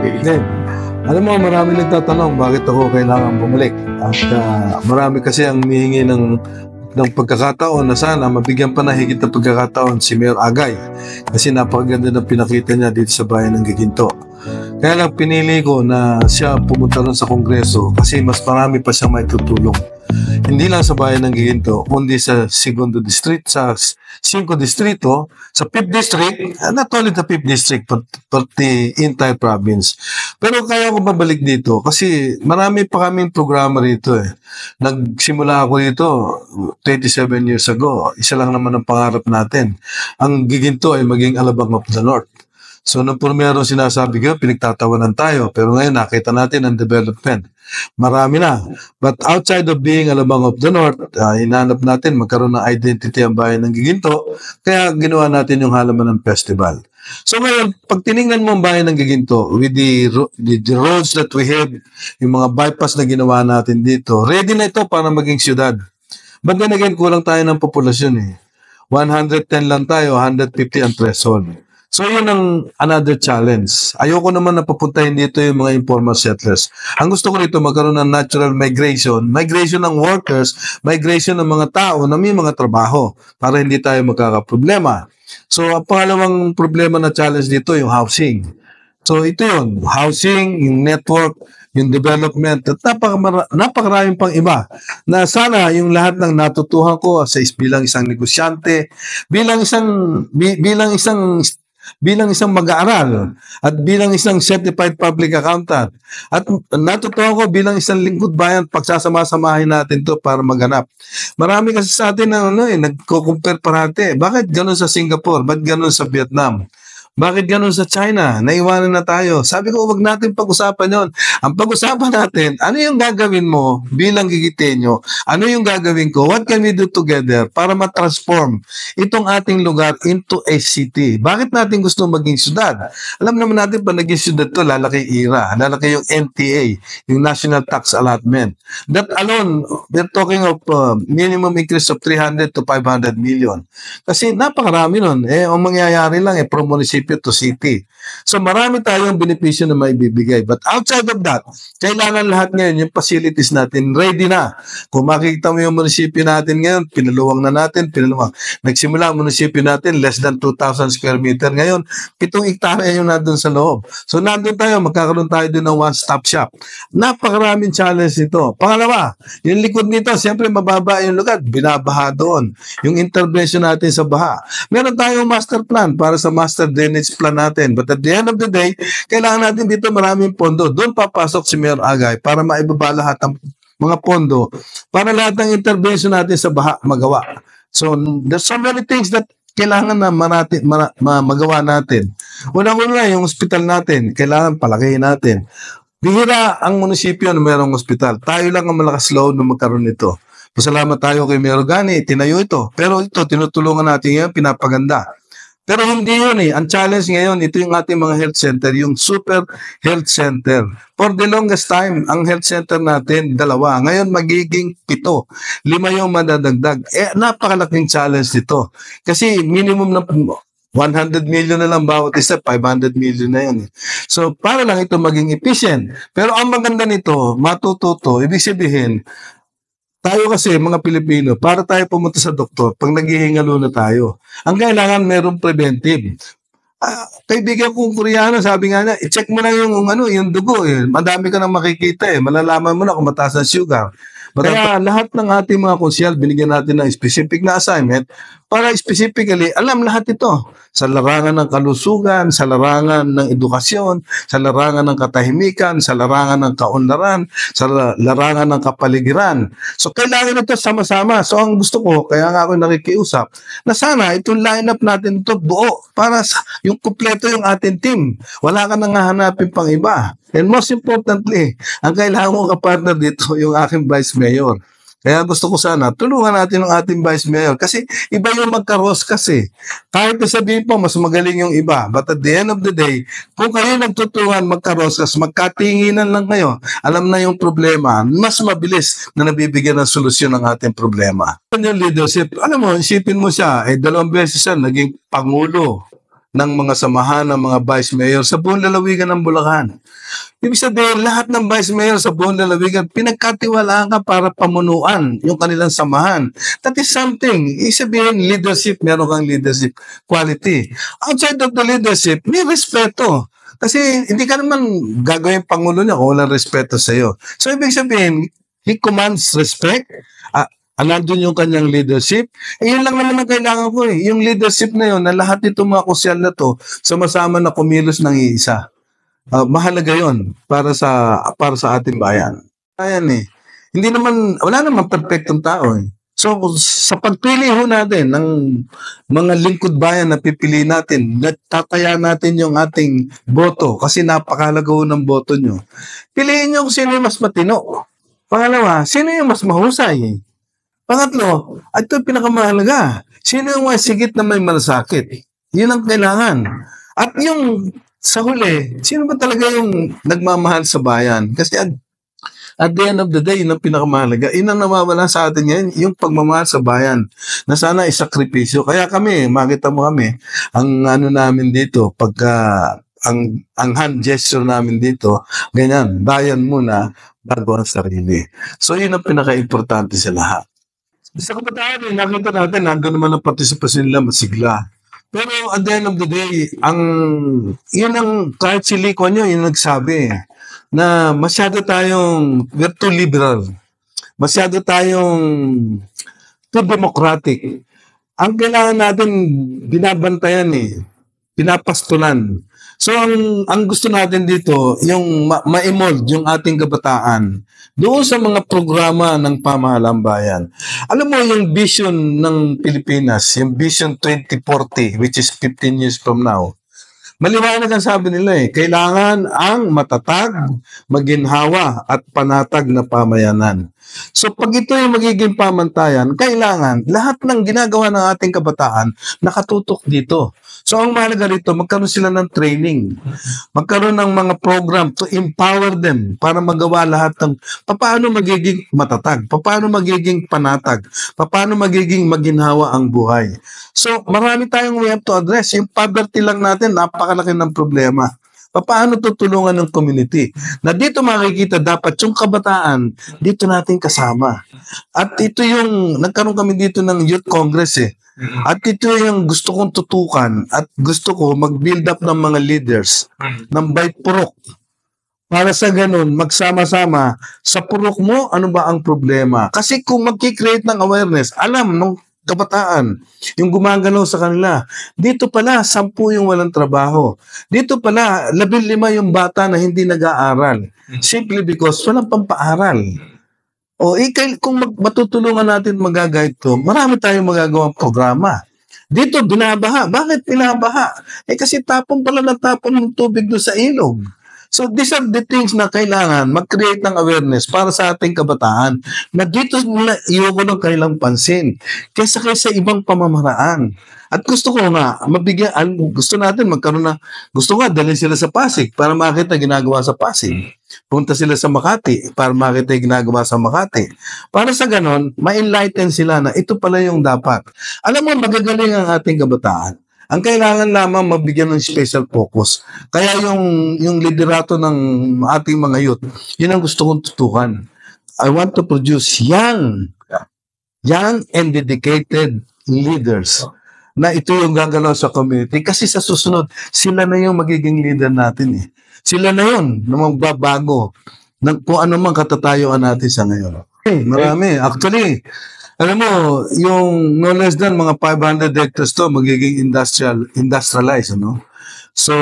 Hindi. Alam mo, marami nagtatanong bakit ako kailangan bumalik. At marami kasi ang humihingi ng pagkakataon na sana mabigyan pa na higit na pagkakataon si Mayor Agay. Kasi napakaganda ng pinakita niya dito sa bayan ng Giginto. Kaya lang pinili ko na siya pumunta rin sa Kongreso kasi mas marami pa siyang may tutulong. Hindi lang sa bayan ng Giginto, kundi sa 2nd District, sa 5 Distrito, sa 5th District, not only the 5th District, but the entire province. Pero kaya ko babalik dito kasi marami pa kaming programa rito eh. Nagsimula ako dito 27 years ago. Isa lang naman ang pangarap natin. Ang Giginto ay maging Alabang of the North. So, nung meron sinasabi ko, pinagtatawanan tayo. Pero ngayon, nakita natin ang development. Marami na. But outside of being Alabang of the North, hinanap natin magkaroon ng identity ang bayan ng Giginto. Kaya ginawa natin yung Halaman ng Festival. So ngayon, pag tinignan mo ang bayan ng Giginto, with the roads that we have, yung mga bypass na ginawa natin dito, ready na ito para maging syudad. But then again, kulang tayo ng populasyon eh. 110 lang tayo, 150 ang threshold. So yun ang another challenge. Ayoko naman na papuntahin dito yung mga informal settlers. Ang gusto ko dito magkaroon ng natural migration, migration ng workers, migration ng mga tao na may mga trabaho para hindi tayo magkakaproblema. So ang pangalawang problema na challenge dito yung housing. So ito yun, housing, yung network, yung development, at napakaraming pang iba na sana yung lahat ng natutuhan ko bilang isang negosyante, bilang isang mag-aaral at bilang isang certified public accountant at natutuwa ko bilang isang lingkod bayan pagsasama-samahin natin to para maganap. Marami kasi sa atin na nagko-compare parate. Bakit ganun sa Singapore? Bakit ganun sa Vietnam? Bakit ganun sa China? Naiwanan na tayo. Sabi ko, wag natin pag-usapan yon. Ang pag-usapan natin, ano yung gagawin mo bilang Gigiteño? Ano yung gagawin ko? What can we do together para ma-transform itong ating lugar into a city? Bakit natin gusto maging syudad? Alam naman natin, pa naging syudad to, lalaki IRA, lalaki yung NTA, yung National Tax Allotment. That alone, we're talking of minimum increase of 300 to 500 million. Kasi napakarami nun. Ang mangyayari lang, from municipio to city. So marami tayong benepisyo na maibibigay. But outside of that, kailangan lahat ngayon, yung facilities natin, ready na. Kung makikita mo yung munisipyo natin ngayon, pinaluwang na natin, Nagsimula ang munisipyo natin, less than 2,000 square meter. Ngayon, 7 hektarya yung nandun sa loob. So nandun tayo, magkakaroon tayo din ng one-stop shop. Napakaraming challenge nito. Pangalawa, yung likod nito, siyempre mababa yung lugar, binabaha doon. Yung intervention natin sa baha. Meron tayong master plan para sa master drainage plan natin. But at the end of the day, kailangan natin dito maraming pondo. Doon papasok si Mayor Agay para maibaba lahat ng mga pondo para lahat ng intervention natin sa baha magawa. So, there's so many things that kailangan na magawa natin. Unang-una, yung hospital natin, kailangan palakihin natin. Bihira ang munisipyo na mayroong hospital. Tayo lang ang malakas loob na magkaroon nito. Pasalamat tayo kay Mayor Gani, tinayo ito. Pero ito, tinutulungan natin yan, pinapaganda. Pero hindi yun eh. Ang challenge ngayon, ito yung ating mga health center, yung super health center. For the longest time, ang health center natin, 2. Ngayon, magiging 7. 5 yung madadagdag. Napakalaking challenge dito. Kasi minimum na 100 million na lang bawat isa, 500 million na yan. So, para lang ito maging efficient. Pero ang maganda nito, matututo, ibig sabihin, tayo kasi, mga Pilipino, para tayo pumunta sa doktor, pag naghihingalo na tayo, ang kailangan merong preventive. Kaibigan kong Koreano, sabi nga na, i-check mo na yung dugo. Madami ka nang makikita. Malalaman mo na kung mataas ang sugar. Kaya lahat ng ating mga konsyal, binigyan natin ng specific na assignment para specifically, alam lahat ito. Sa larangan ng kalusugan, sa larangan ng edukasyon, sa larangan ng katahimikan, sa larangan ng kaunlaran, sa larangan ng kapaligiran. So, kailangan ito sama-sama. So, ang gusto ko, kaya nga ako nakikiusap, na sana itong line-up natin ito buo para yung kumpleto yung ating team. Wala ka nang hahanapin pang iba. And most importantly, ang kailangan mo kapartner dito yung aking Vice Mayor. Kaya gusto ko sana, tulungan natin ang ating Vice Mayor. Kasi iba yung magkaros kasi. Kahit sabihin po, mas magaling yung iba. But at the end of the day, kung kayo nagtutuhan magkaroskas, magkatinginan lang kayo, alam na yung problema, mas mabilis na nabibigyan ng solusyon ng ating problema. Yung leadership, alam mo, isipin mo siya, 2 beses siya naging Pangulo. ng mga samahan ng mga vice mayor sa buong lalawigan ng Bulacan. Ibig sabihin, lahat ng vice mayor sa buong lalawigan, pinagkatiwalaan ka para pamunuan yung kanilang samahan. That is something. Ibig sabihin, leadership, meron kang leadership quality. Outside of the leadership, may respeto. Kasi hindi ka naman gagawin pangulo niya kung walang respeto sa iyo. So, ibig sabihin, he commands respect. Nandun yung kanyang leadership. Yun lang naman ang kailangan ko eh. Yung leadership na yun, na lahat itong mga kusyal na to, sama-sama na kumilos ng iisa. Mahalaga yon para sa ating bayan. Ayan eh. Hindi naman, wala naman perfectong tao eh. So, sa pagpili ho natin ng mga lingkod bayan na pipili natin, tataya natin yung ating boto kasi napakahalaga ho ng boto nyo. Piliin nyo kung sino yung mas matino. Pangalawa, sino yung mas mahusay. Pangatlo, at ito pinakamahalaga, sino yung masigit na may malasakit? Yun ang kailangan. At yung sa huli, sino ba talaga yung nagmamahal sa bayan? Kasi at the end of the day, yun ang pinakamahalaga. Yun ang nawawala sa atin ngayon, yung pagmamahal sa bayan na sana isakripisyo. Kaya kami, makita mo kami, ang ano namin dito, pagka ang hand gesture namin dito, ganyan, bayan muna bago ang sarili. So yun ang pinaka-importante sa lahat. Sa kabataan, nakita natin, nandun naman ang partisipasyon nila masigla. Pero at the end of the day, yun ang kahit si Lee Kuan Yew, yung nagsabi na masyado tayong, we're too liberal. Masyado tayong too democratic. Ang kailangan natin, binabantayan eh, pinapastulan. So, ang gusto natin dito, yung ma-emold yung ating kabataan doon sa mga programa ng pamahalang bayan. Alam mo, yung vision ng Pilipinas, yung Vision 2040, which is 15 years from now, maliwanag ang sabi nila eh, kailangan ang matatag, maginhawa at panatag na pamayanan. So pag ito yung magiging pamantayan, kailangan lahat ng ginagawa ng ating kabataan nakatutok dito. So ang mahalaga rito, magkaroon sila ng training, magkaroon ng mga program to empower them para magawa lahat ng paano magiging matatag, paano magiging panatag, paano magiging maginhawa ang buhay. So marami tayong we have to address. Yung poverty lang natin, napakalaki ng problema. Paano tutulungan ng community? Na dito makikita dapat yung kabataan, dito natin kasama. At ito yung, nagkaroon kami dito ng Youth Congress eh. At ito yung gusto kong tutukan at gusto ko mag-build up ng mga leaders ng by purok. Para sa ganun, magsama-sama, sa purok mo, ano ba ang problema? Kasi kung mag-create ng awareness, alam nung kabataan, yung gumagalaw sa kanila. Dito pala, 10 yung walang trabaho. Dito pala, 15 yung bata na hindi nag-aaral. Simply because walang pampaaral. O, kung matutulungan natin magagayad to, marami tayong magagawang programa. Dito, binabaha. Bakit binabaha? Kasi tapon pala ng tapon ng tubig doon sa ilog. So these are the things na kailangan mag-create ng awareness para sa ating kabataan na dito na iwan ng kanilang pansin kaysa ibang pamamaraan. At gusto ko nga, gusto natin magkaroon na, gusto nga dalhin sila sa Pasig para makita ginagawa sa Pasig. Punta sila sa Makati para makita ginagawa sa Makati. Para sa ganon, ma-enlighten sila na ito pala yung dapat. Alam mo, magagaling ang ating kabataan. Ang kailangan lamang mabigyan ng special focus. Kaya yung liderato ng ating mga youth, yun ang gusto kong tutukan. I want to produce young and dedicated leaders na ito yung gagalaw sa community. Kasi sa susunod, sila na yung magiging leader natin eh. Sila na yun na magbabago ng kung ano man katatayuan natin sa ngayon. Marami. Actually, alam mo, yung no less than mga 500 hectares to magiging industrialized, ano? So,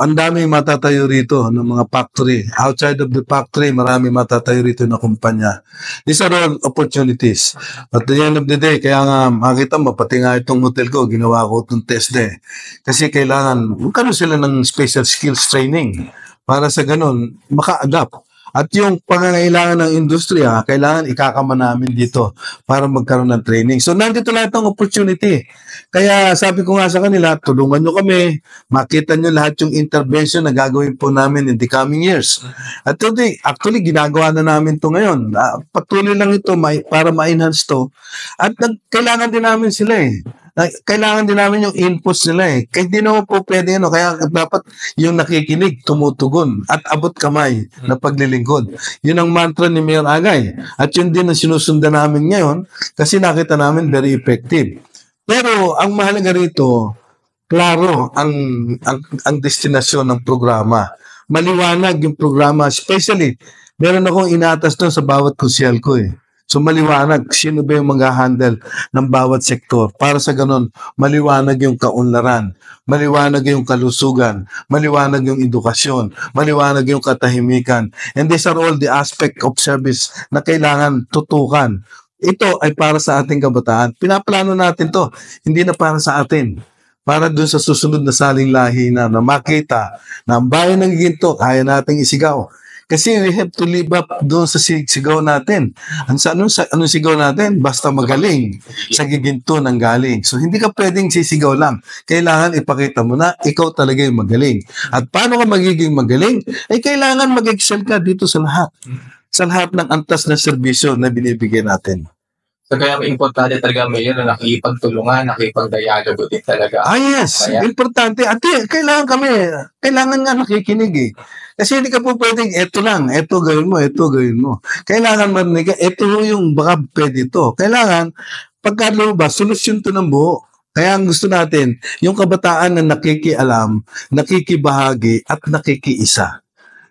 ang dami matatayo rito ng mga factory. Outside of the factory, marami matatayo rito na kumpanya. These are all opportunities. At the end of the day, kaya nga, makita mo, pati nga itong hotel ko, ginawa ko itong test day. Kasi kailangan, magkaroon sila ng special skills training para sa ganun, maka-adapt. At yung pangangailangan ng industriya, kailangan ikakama namin dito para magkaroon ng training. So, nandito lahat ng opportunity. Kaya sabi ko nga sa kanila, tulungan nyo kami, makita nyo lahat yung intervention na gagawin po namin in the coming years. At today, actually, ginagawa na namin to ngayon. Patuloy lang ito para ma-enhance to. At kailangan din namin sila eh. Kailangan din namin yung inputs nila eh. Kaya hindi naman po pwede kaya dapat yung nakikinig, tumutugon at abot kamay na paglilingkod. Yun ang mantra ni Mayor Agay. At yun din ang sinusundan namin ngayon kasi nakita namin very effective. Pero ang mahalaga rito, klaro ang destinasyon ng programa. Maliwanag yung programa, especially meron akong inatas doon sa bawat kusyal ko eh. So maliwanag, sino ba yung mag-handle ng bawat sektor? Para sa ganun, maliwanag yung kaunlaran, maliwanag yung kalusugan, maliwanag yung edukasyon, maliwanag yung katahimikan. And these are all the aspect of service na kailangan tutukan. Ito ay para sa ating kabataan. Pinaplano natin to, hindi na para sa atin. Para dun sa susunod na saling lahi na makita na ang bayan ng Ginto, kaya nating isigaw. Kasi we have to live up doon sa sigaw natin. Anong sigaw natin? Basta magaling. Sa giginto ng galing. So, hindi ka pwedeng sisigaw lang. Kailangan ipakita mo na ikaw talaga yung magaling. At paano ka magiging magaling? Ay kailangan mag-excel ka dito sa lahat. Sa lahat ng antas na serbisyo na binibigay natin. So, kaya importante talaga Mayor na nakikipagtulungan, nakikipag-dialogo din talaga. Yes. Kaya, importante. At kailangan nga nakikinig eh. Kasi hindi ka po pwedeng, eto lang, eto gawin mo. Kailangan marinig ka, eto yung baka pwede ito. Kailangan, pagka lumabas, solusyon to ng buo. Kaya ang gusto natin, yung kabataan na nakikialam, nakikibahagi, at nakikiisa.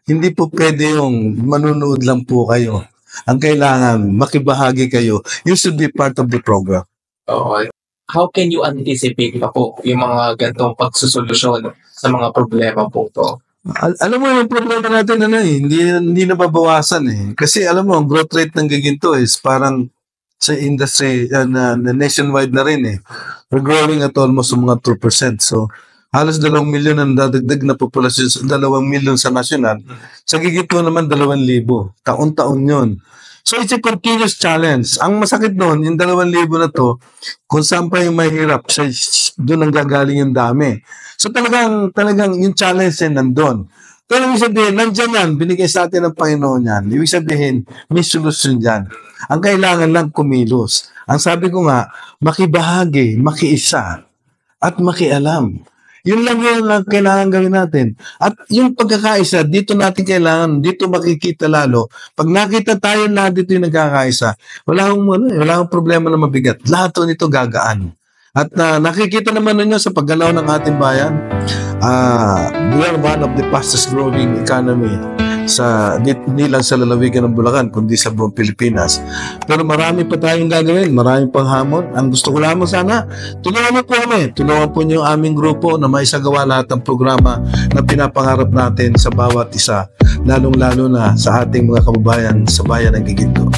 Hindi po pwede yung manunood lang po kayo. Ang kailangan, makibahagi kayo. You should be part of the program. How can you anticipate pa po yung mga gantong pagsusolusyon sa mga problema po to? Alam mo yung problema natin hindi nababawasan eh. Kasi alam mo, ang growth rate ng giginto is parang sa industry na nationwide na rin eh. We're growing at almost mga 2%. So, halos 2 milyon ang dadagdag na populasyon, 2 milyon sa national. Sa giginto naman 2,000. Taon-taon yun. So, it's a continuous challenge. Ang masakit noon, yung 2,000 na to, kung saan pa yung mahirap, doon ang gagaling yung dami. So talagang yung challenge ay nandun. Pero ibig sabihin, nandyan yan, binigay sa atin ng Panginoon yan. Ibig sabihin, may solusyon dyan. Ang kailangan lang kumilos. Ang sabi ko nga, makibahagi, makiisa, at makialam. Yun lang yung kailangan gawin natin. At yung pagkakaisa, dito natin kailangan, dito makikita lalo. Pag nakita tayo na dito yung nagkakaisa, wala akong problema na mabigat. Lahat nito gagaan. At nakikita naman ninyo sa paggalaw ng ating bayan, we are one of the fastest growing economy hindi lang sa lalawigan ng Bulacan, kundi sa buong Pilipinas. Pero marami pa tayong gagawin, marami pang hamon. Ang gusto ko lamang sana, tulungan po kami. Tulungan po niyo yung aming grupo na maisagawa lahat ng programa na pinapangarap natin sa bawat isa, lalong-lalo na sa ating mga kababayan sa bayan ng Giginto.